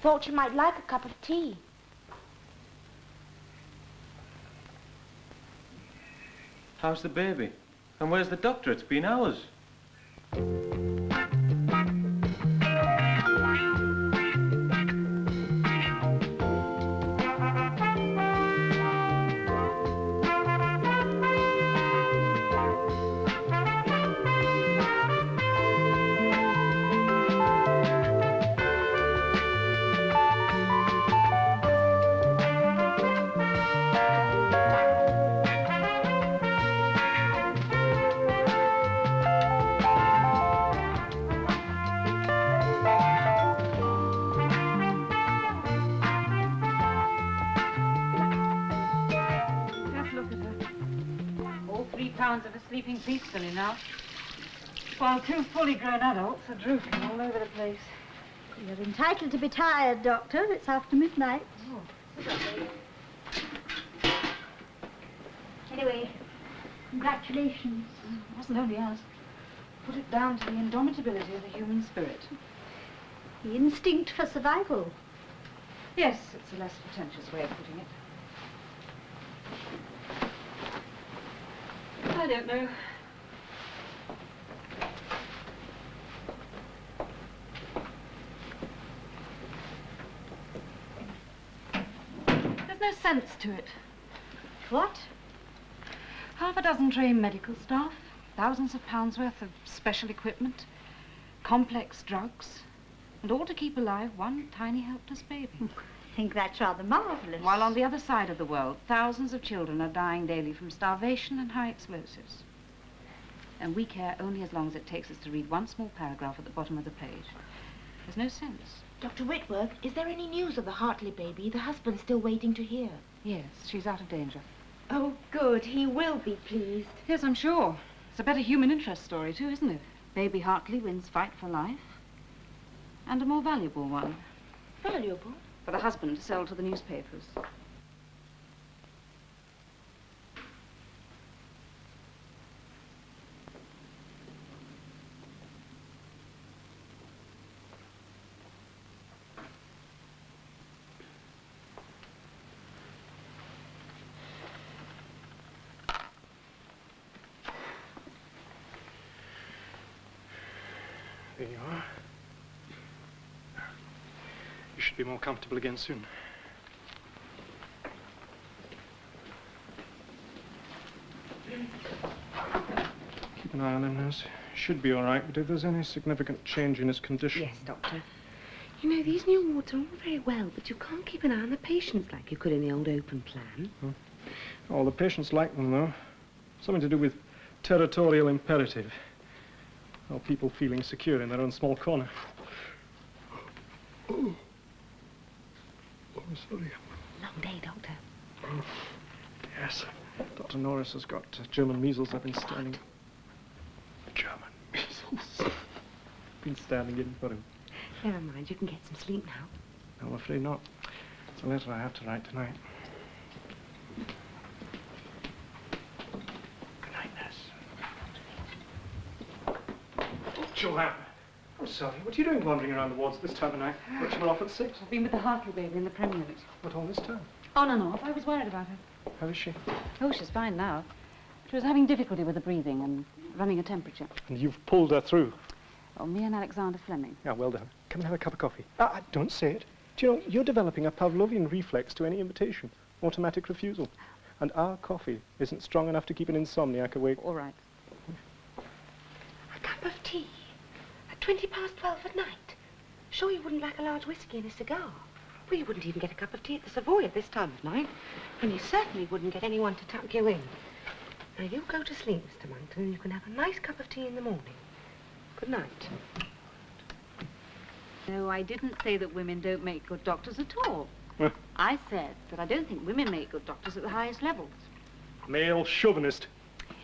thought you might like a cup of tea. How's the baby? And where's the doctor? It's been hours. Of her sleeping peacefully now, while two fully grown adults are drooping all over the place. You're entitled to be tired, Doctor. It's after midnight. Oh. Anyway, congratulations. It wasn't only us. Put it down to the indomitability of the human spirit. The instinct for survival. Yes, it's a less pretentious way of putting it. I don't know. There's no sense to it. What? Half a dozen trained medical staff, thousands of pounds worth of special equipment, complex drugs, and all to keep alive one tiny helpless baby. I think that's rather marvelous. While on the other side of the world, thousands of children are dying daily from starvation and high explosives. And we care only as long as it takes us to read one small paragraph at the bottom of the page. There's no sense. Dr. Whitworth, is there any news of the Hartley baby? The husband's still waiting to hear. Yes, she's out of danger. Oh, good. He will be pleased. Yes, I'm sure. It's a better human interest story, too, isn't it? Baby Hartley wins fight for life. And a more valuable one. Valuable? For the husband to sell to the newspapers. There you are. You should be more comfortable again soon. Keep an eye on him, nurse. Should be all right, but if there's any significant change in his condition... Yes, Doctor. You know, these new wards are all very well, but you can't keep an eye on the patients like you could in the old open plan. Oh, the patients like them, though. Something to do with territorial imperative. Or people feeling secure in their own small corner. Oh, sorry. Long day, Doctor. Oh, yes. Dr. Norris has got German measles. I've been standing... German measles? Been standing in for him. Never mind, you can get some sleep now. I'm afraid not. It's a letter I have to write tonight. Good night, nurse. Oh, Joanne. I'm sorry. What are you doing wandering around the wards this time of night? Watching her off at 6? I've been with the Hartley baby in the Premier Unit. What, all this time? On and off. I was worried about her. How is she? Oh, she's fine now. She was having difficulty with the breathing and running a temperature. And you've pulled her through? Oh, me and Alexander Fleming. Yeah, well done. Come and have a cup of coffee. Don't say it. Do you know, you're developing a Pavlovian reflex to any invitation. Automatic refusal. And our coffee isn't strong enough to keep an insomniac awake. All right. A cup of tea? At 12:20 at night? Sure you wouldn't like a large whiskey and a cigar? Well, you wouldn't even get a cup of tea at the Savoy at this time of night. And you certainly wouldn't get anyone to tuck you in. Now, you go to sleep, Mr. Monkton, and you can have a nice cup of tea in the morning. Good night. No, I didn't say that women don't make good doctors at all. Huh? I said that I don't think women make good doctors at the highest levels. Male chauvinist.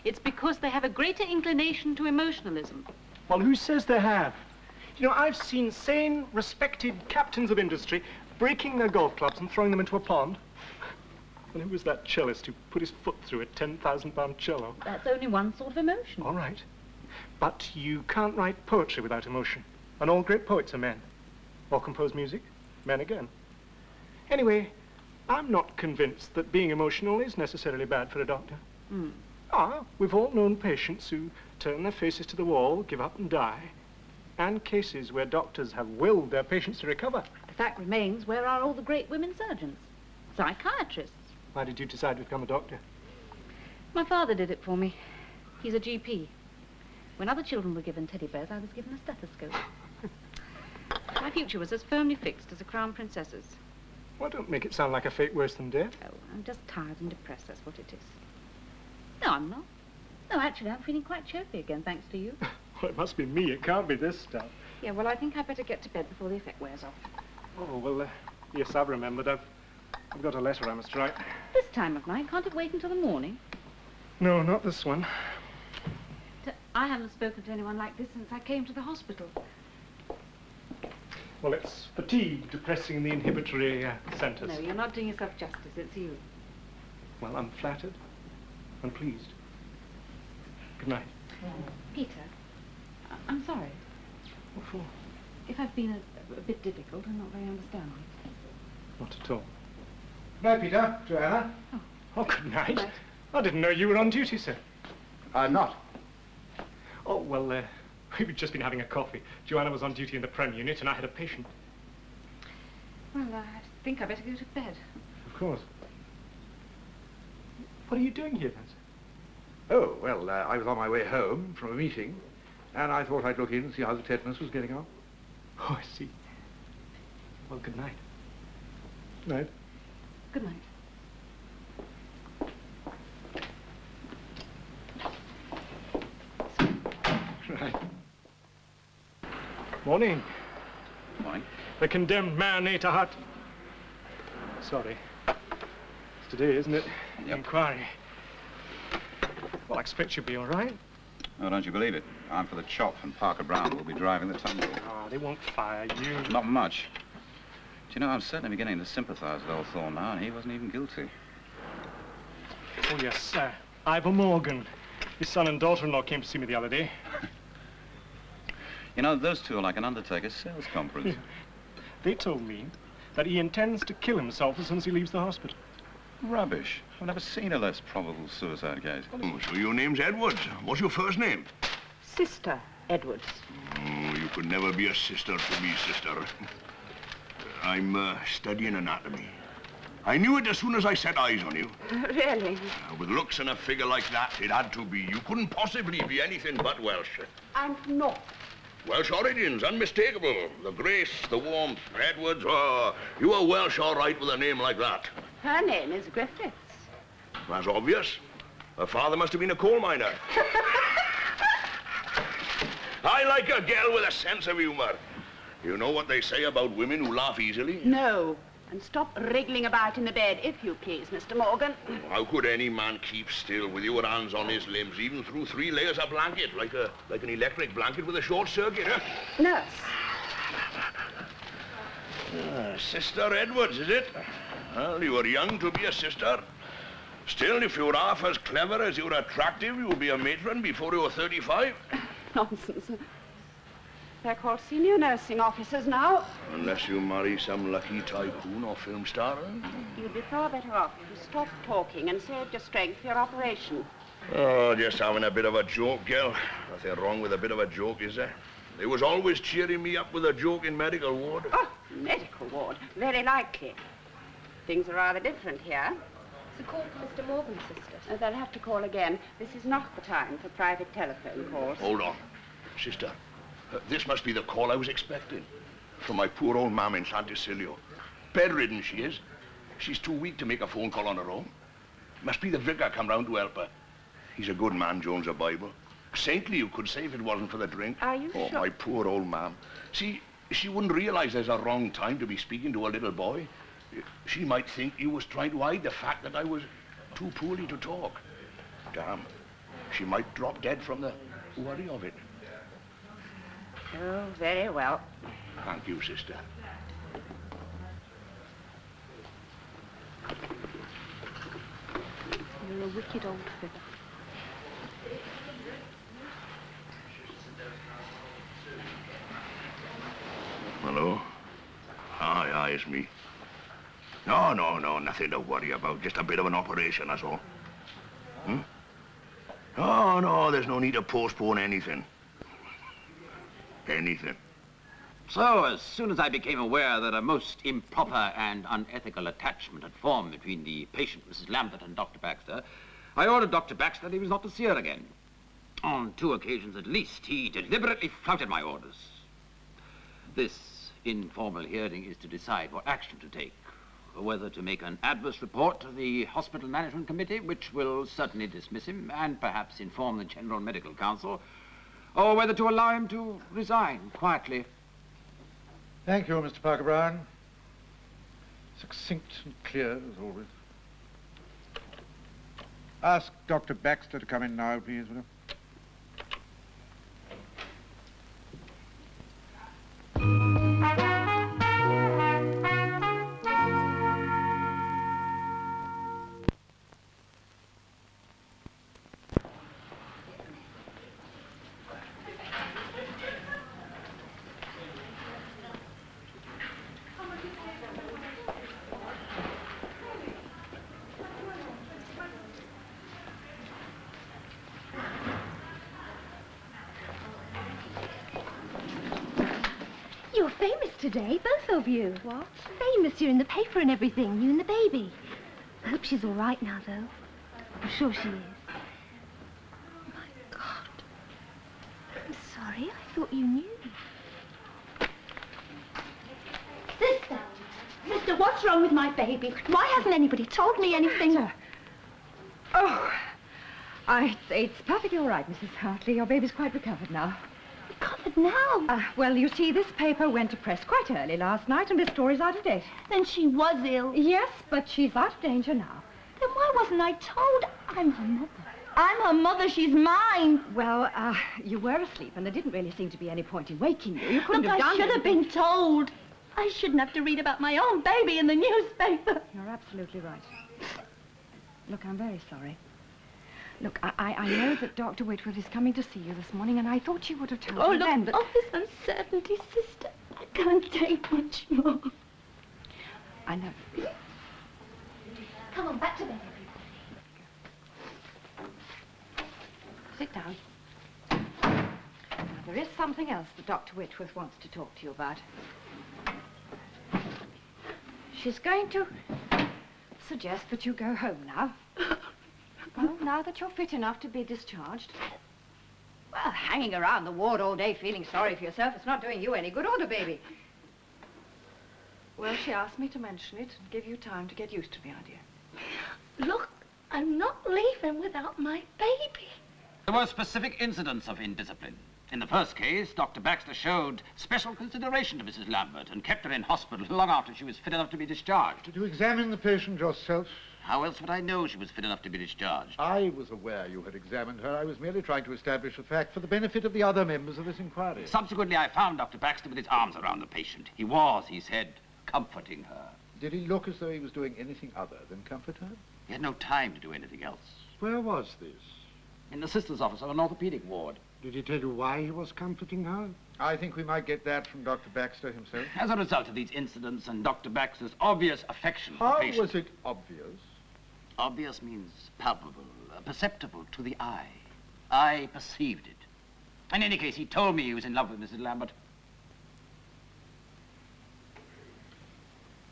It's because they have a greater inclination to emotionalism. Well, who says they have? You know, I've seen sane, respected captains of industry breaking their golf clubs and throwing them into a pond. And who was that cellist who put his foot through a 10,000-pound cello? That's only one sort of emotion. All right. But you can't write poetry without emotion. And all great poets are men. Or compose music. men again. Anyway, I'm not convinced that being emotional is necessarily bad for a doctor. We've all known patients who turn their faces to the wall, give up and die, and cases where doctors have willed their patients to recover. The fact remains, where are all the great women surgeons? Psychiatrists. Why did you decide to become a doctor? My father did it for me. He's a GP. When other children were given teddy bears, I was given a stethoscope. My future was as firmly fixed as a crown princess's. Well, don't make it sound like a fate worse than death. Oh, I'm just tired and depressed, that's what it is. No, I'm not. No, actually, I'm feeling quite chirpy again, thanks to you. Well, it must be me. It can't be this stuff. Yeah, well, I think I'd better get to bed before the effect wears off. Oh, well, yes, I've remembered. I've got a letter I must write. This time of night? Can't it wait until the morning? No, not this one. I haven't spoken to anyone like this since I came to the hospital. Well, it's fatigue depressing in the inhibitory centres. No, you're not doing yourself justice. It's you. Well, I'm flattered and pleased. Good night. Peter, I'm sorry. What for? If I've been a bit difficult and not very understanding. Not at all. Good night, Peter. Joanna. Oh, good night. Good night. I didn't know you were on duty, sir. I'm not. Oh, well, we've just been having a coffee. Joanna was on duty in the Prem unit, and I had a patient. Well, I think I better go to bed. Of course. What are you doing here, then, sir? Oh, well, I was on my way home from a meeting, and I thought I'd look in and see how the tetanus was getting on. Oh, I see. Well, good night. Night. Good night. Right. Morning. Morning. The condemned man ate a hut. Sorry. It's today, isn't it? The inquiry. Well, I expect you'll be all right. Oh, don't you believe it? I'm for the chop, and Parker Brown will be driving the tumble. They won't fire you. Not much. Do you know, I'm certainly beginning to sympathize with old Thorne now, and he wasn't even guilty. Oh, yes, sir. Ivor Morgan. His son and daughter-in-law came to see me the other day. You know, those two are like an undertaker's sales conference. They told me that he intends to kill himself as soon as he leaves the hospital. Rubbish. I've never seen a less probable suicide case. Oh, so your name's Edwards. What's your first name? Sister Edwards. Oh, you could never be a sister to me, sister. I'm studying anatomy. I knew it as soon as I set eyes on you. Really? With looks and a figure like that, it had to be. You couldn't possibly be anything but Welsh. I'm not. Welsh origins, unmistakable. The grace, the warmth, Edwards, oh, you are Welsh all right with a name like that. Her name is Griffiths. That's obvious. Her father must have been a coal miner. I like a girl with a sense of humor. You know what they say about women who laugh easily? No. And stop wriggling about in the bed, if you please, Mr. Morgan. How could any man keep still with your hands on his limbs, even through 3 layers of blanket, like an electric blanket with a short circuit, huh? Nurse. Sister Edwards, is it? Well, you were young to be a sister. Still, if you were half as clever as you were attractive, you would be a matron before you were 35. Nonsense. They're called senior nursing officers now. Unless you marry some lucky tycoon or film star. Huh? You'd be far better off if you stopped talking and saved your strength for your operation. Oh, just having a bit of a joke, girl. Nothing wrong with a bit of a joke, is there? They was always cheering me up with a joke in medical ward. Oh, medical ward. Very likely. Things are rather different here. It's a call for Mr. Morgan, sister. They'll have to call again. This is not the time for private telephone calls. Hold on. Sister, this must be the call I was expecting. From my poor old mam in Santicilio. Bedridden she is. She's too weak to make a phone call on her own. Must be the vicar come round to help her. He's a good man, Jones of Bible. Saintly, you could say, if it wasn't for the drink. Are you sure? Oh, my poor old mam. See, she wouldn't realize there's a wrong time to be speaking to a little boy. She might think you was trying to hide the fact that I was too poorly to talk. Damn. She might drop dead from the worry of it. Oh, very well. Thank you, sister. You're a wicked old figure. Hello? Aye, Bless me. No, nothing to worry about. Just a bit of an operation, that's all. Hmm? Oh, no, there's no need to postpone anything. Anything. So, as soon as I became aware that a most improper and unethical attachment had formed between the patient, Mrs. Lambert, and Dr. Baxter, I ordered Dr. Baxter that he was not to see her again. On 2 occasions at least, he deliberately flouted my orders. This informal hearing is to decide what action to take, whether to make an adverse report to the Hospital Management Committee, which will certainly dismiss him and perhaps inform the General Medical Council, or whether to allow him to resign quietly. Thank you, Mr. Parker Brown. Succinct and clear, as always. Ask Dr. Baxter to come in now, please, will you? You're famous today, both of you. What? Famous. You're in the paper and everything. You and the baby. I hope she's all right now, though. I'm sure she is. My God. I'm sorry. I thought you knew. Sister, what's wrong with my baby? Why hasn't anybody told me anything? Oh, it's perfectly all right, Mrs. Hartley. Your baby's quite recovered now. Recovered now? Well, you see, this paper went to press quite early last night, and this story's out of date. Then she was ill. Yes, but she's out of danger now. Then why wasn't I told? I'm her mother. I'm her mother. She's mine. Well, you were asleep, and there didn't really seem to be any point in waking you. You couldn't have done I should have been told. I shouldn't have to read about my own baby in the newspaper. You're absolutely right. Look, I'm very sorry. Look, I know that Dr. Whitworth is coming to see you this morning, and I thought you would have told me then, but... Oh, this uncertainty, sister. I can't take much more. I know. Come on, back to bed, everybody. Sit down. Now, there is something else that Dr. Whitworth wants to talk to you about. She's going to suggest that you go home now. Well, now that you're fit enough to be discharged. Well, hanging around the ward all day feeling sorry for yourself, it's not doing you any good or the baby. Well, she asked me to mention it and give you time to get used to the idea. Look, I'm not leaving without my baby. There were specific incidents of indiscipline. In the first case, Dr. Baxter showed special consideration to Mrs. Lambert and kept her in hospital long after she was fit enough to be discharged. Did you examine the patient yourself? How else would I know she was fit enough to be discharged? I was aware you had examined her. I was merely trying to establish a fact for the benefit of the other members of this inquiry. Subsequently, I found Dr. Baxter with his arms around the patient. He was, he said, comforting her. Did he look as though he was doing anything other than comfort her? He had no time to do anything else. Where was this? In the sister's office of an orthopedic ward. Did he tell you why he was comforting her? I think we might get that from Dr. Baxter himself. As a result of these incidents and Dr. Baxter's obvious affection for the patient... How was it obvious? Obvious means palpable, perceptible to the eye. I perceived it. In any case, he told me he was in love with Mrs. Lambert.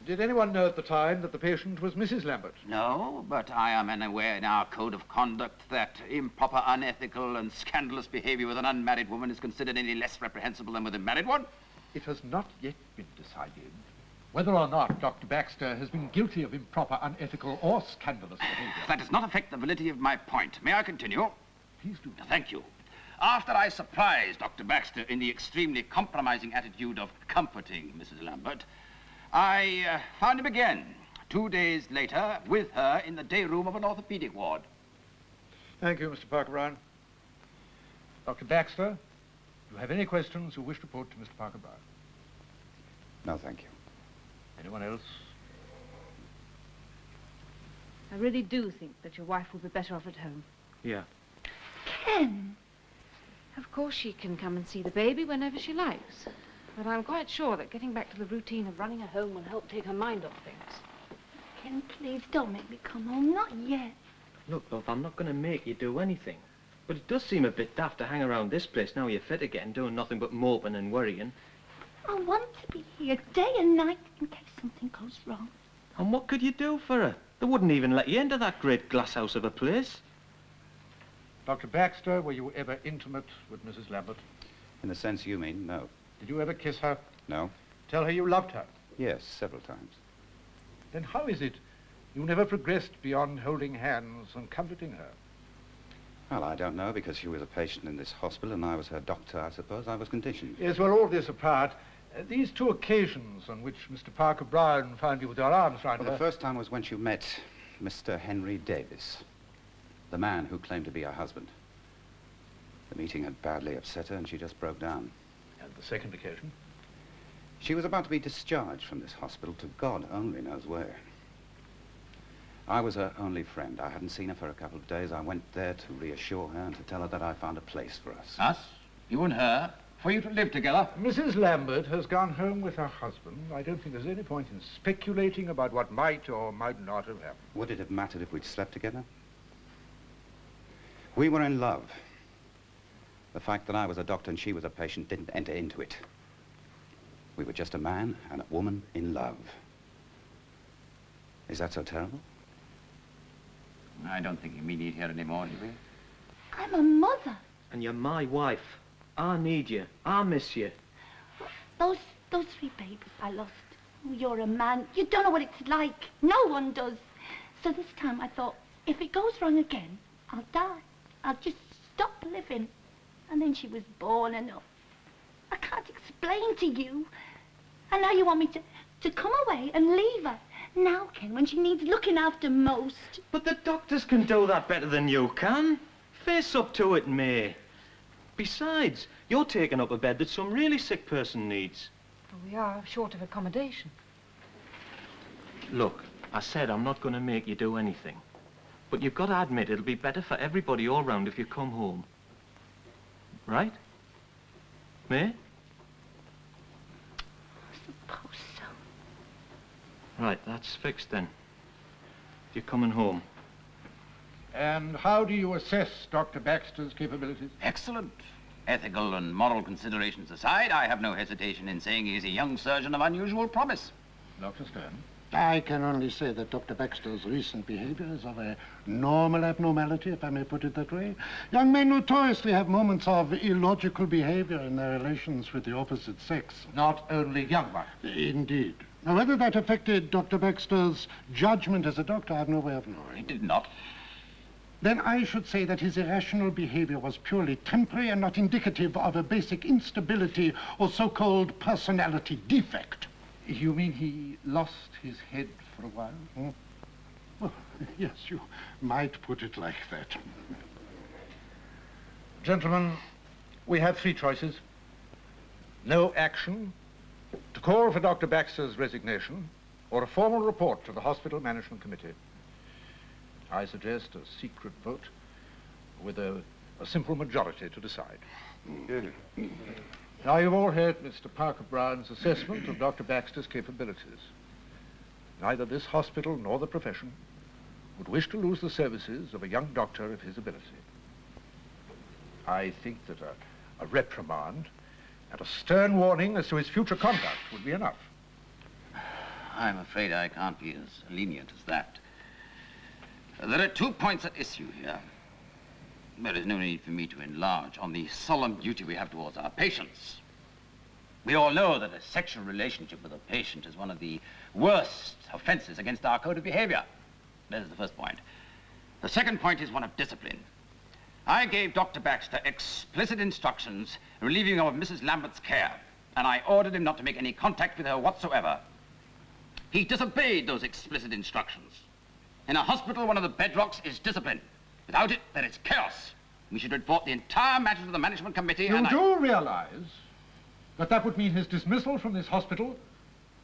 Did anyone know at the time that the patient was Mrs. Lambert? No, but I am unaware in our code of conduct that improper, unethical, and scandalous behavior with an unmarried woman is considered any less reprehensible than with a married one. It has not yet been decided whether or not Dr. Baxter has been guilty of improper, unethical, or scandalous behavior. That does not affect the validity of my point. May I continue? Please do. Thank you. After I surprised Dr. Baxter in the extremely compromising attitude of comforting Mrs. Lambert, I found him again, 2 days later, with her in the day room of an orthopedic ward. Thank you, Mr. Parker Brown. Dr. Baxter, do you have any questions you wish to put to Mr. Parker Brown? No, thank you. Anyone else? I really do think that your wife will be better off at home. Yeah. Ken! Of course, she can come and see the baby whenever she likes. But I'm quite sure that getting back to the routine of running a home will help take her mind off things. Ken, please don't make me come home. Not yet. Look, love, I'm not going to make you do anything. But it does seem a bit daft to hang around this place now you're fit again, doing nothing but moping and worrying. I want to be here day and night in case something goes wrong. And what could you do for her? They wouldn't even let you into that great glass house of a place. Dr. Baxter, were you ever intimate with Mrs. Lambert? In the sense you mean, no. Did you ever kiss her? No? Tell her you loved her? Yes, several times. Then how is it you never progressed beyond holding hands and comforting her? Well, I don't know, because she was a patient in this hospital and I was her doctor, I suppose. I was conditioned. Yes, well, all this apart, these two occasions on which Mr. Parker Brown found you with your arms round Well, her... the first time was when she met Mr. Henry Davis, the man who claimed to be her husband. The meeting had badly upset her and she just broke down. And the second occasion? She was about to be discharged from this hospital to God only knows where. I was her only friend. I hadn't seen her for a couple of days. I went there to reassure her and to tell her that I found a place for us. Us? You and her? For you to live together? Mrs. Lambert has gone home with her husband. I don't think there's any point in speculating about what might or might not have happened. Would it have mattered if we'd slept together? We were in love. The fact that I was a doctor and she was a patient didn't enter into it. We were just a man and a woman in love. Is that so terrible? I don't think you mean it here anymore, do we? I'm a mother. And you're my wife. I need you. I miss you. Those 3 babies I lost. Oh, you're a man. You don't know what it's like. No one does. So this time I thought, if it goes wrong again, I'll die. I'll just stop living. And then she was born and I can't explain to you. And now you want me to come away and leave her. Now, Ken, when she needs looking after most. But the doctors can do that better than you can. Face up to it, May. Besides, you're taking up a bed that some really sick person needs. Well, we are short of accommodation. Look, I said I'm not going to make you do anything. But you've got to admit it'll be better for everybody all round if you come home. Right? May? Suppose so. Right, that's fixed then. You're coming home. And how do you assess Dr. Baxter's capabilities? Excellent. Ethical and moral considerations aside, I have no hesitation in saying he is a young surgeon of unusual promise. Dr. Stern? I can only say that Dr. Baxter's recent behavior is of a normal abnormality, if I may put it that way. Young men notoriously have moments of illogical behavior in their relations with the opposite sex. Not only young ones. Indeed. Now, whether that affected Dr. Baxter's judgment as a doctor, I have no way of knowing. It did not. Then I should say that his irrational behavior was purely temporary and not indicative of a basic instability or so-called personality defect. You mean he lost his head for a while? Hmm? Well, yes, you might put it like that. Gentlemen, we have 3 choices. No action, to call for Dr. Baxter's resignation, or a formal report to the Hospital Management Committee. I suggest a secret vote with a simple majority to decide. Now, you've all heard Mr. Parker Brown's assessment of Dr. Baxter's capabilities. Neither this hospital nor the profession would wish to lose the services of a young doctor of his ability. I think that a reprimand and a stern warning as to his future conduct would be enough. I'm afraid I can't be as lenient as that. There are 2 points at issue here. There is no need for me to enlarge on the solemn duty we have towards our patients. We all know that a sexual relationship with a patient is one of the worst offenses against our code of behavior. That is the first point. The second point is one of discipline. I gave Dr. Baxter explicit instructions relieving him of Mrs. Lambert's care, and I ordered him not to make any contact with her whatsoever. He disobeyed those explicit instructions. In a hospital, one of the bedrocks is discipline. Without it, there is chaos. We should report the entire matter to the management committee. You do realize that that would mean his dismissal from this hospital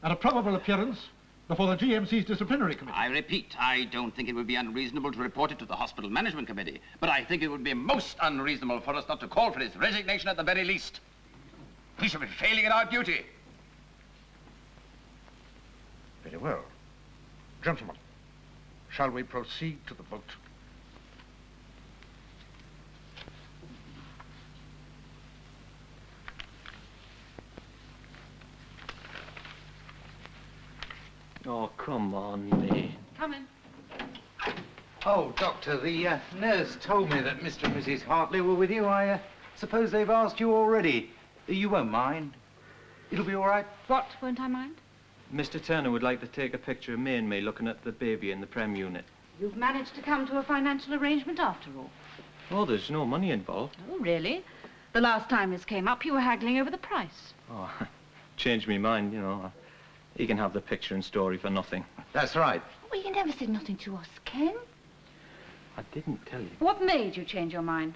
and a probable appearance before the GMC's disciplinary committee. I repeat, I don't think it would be unreasonable to report it to the hospital management committee, but I think it would be most unreasonable for us not to call for his resignation at the very least. We shall be failing in our duty. Very well. Gentlemen, shall we proceed to the boat? Oh, come on, May. Come in. Oh, Doctor, the nurse told me that Mr. and Mrs. Hartley were with you. I suppose they've asked you already. You won't mind. It'll be all right. What won't I mind? Mr. Turner would like to take a picture of May and me looking at the baby in the Prem unit. You've managed to come to a financial arrangement after all. Oh, there's no money involved. Oh, really? The last time this came up, you were haggling over the price. Oh, changed my mind, you know. He can have the picture and story for nothing. That's right. Well, you never said nothing to us, Ken. I didn't tell you. What made you change your mind?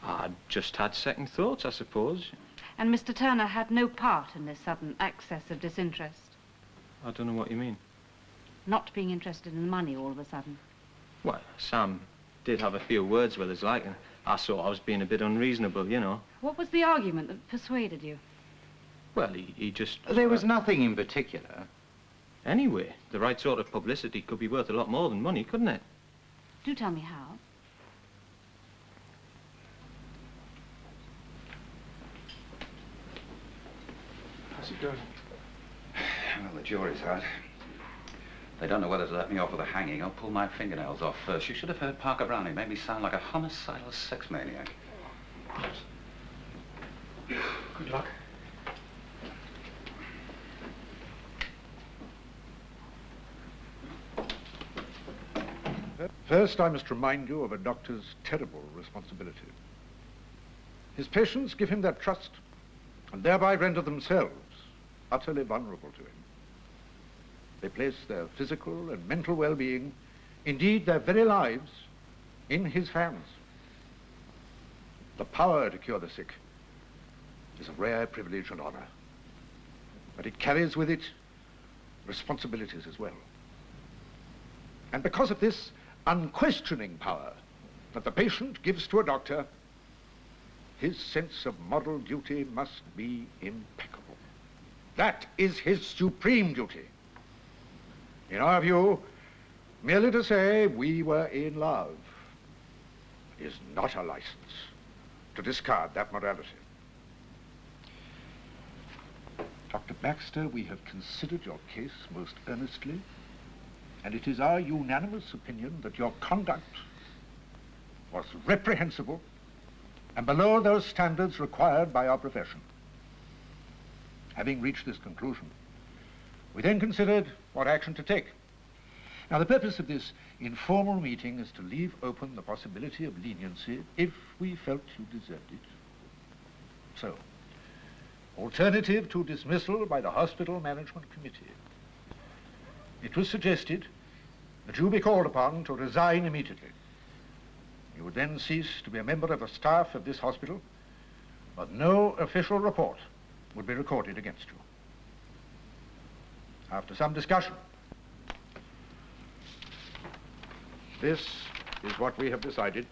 I just had second thoughts, I suppose. And Mr. Turner had no part in this sudden access of disinterest? I don't know what you mean. Not being interested in money all of a sudden? Well, Sam did have a few words with us, like, and I saw I was being a bit unreasonable, you know. What was the argument that persuaded you? Well, he just... There was nothing in particular. Anyway, the right sort of publicity could be worth a lot more than money, couldn't it? Do tell me how. How's it going? Well, the jury's out. They don't know whether to let me off with a hanging or pull my fingernails off first. You should have heard Parker Brown. He made me sound like a homicidal sex maniac. Good luck. First, I must remind you of a doctor's terrible responsibility. His patients give him their trust and thereby render themselves utterly vulnerable to him. They place their physical and mental well-being, indeed their very lives, in his hands. The power to cure the sick is a rare privilege and honor, but it carries with it responsibilities as well. And because of this unquestioning power that the patient gives to a doctor, his sense of moral duty must be impeccable. That is his supreme duty. In our view, merely to say we were in love is not a license to discard that morality. Dr. Baxter, we have considered your case most earnestly, and it is our unanimous opinion that your conduct was reprehensible and below those standards required by our profession. Having reached this conclusion, we then considered what action to take. Now, the purpose of this informal meeting is to leave open the possibility of leniency if we felt you deserved it. So, alternative to dismissal by the Hospital Management Committee, it was suggested that you be called upon to resign immediately. You would then cease to be a member of the staff of this hospital, but no official report would be recorded against you. After some discussion, this is what we have decided.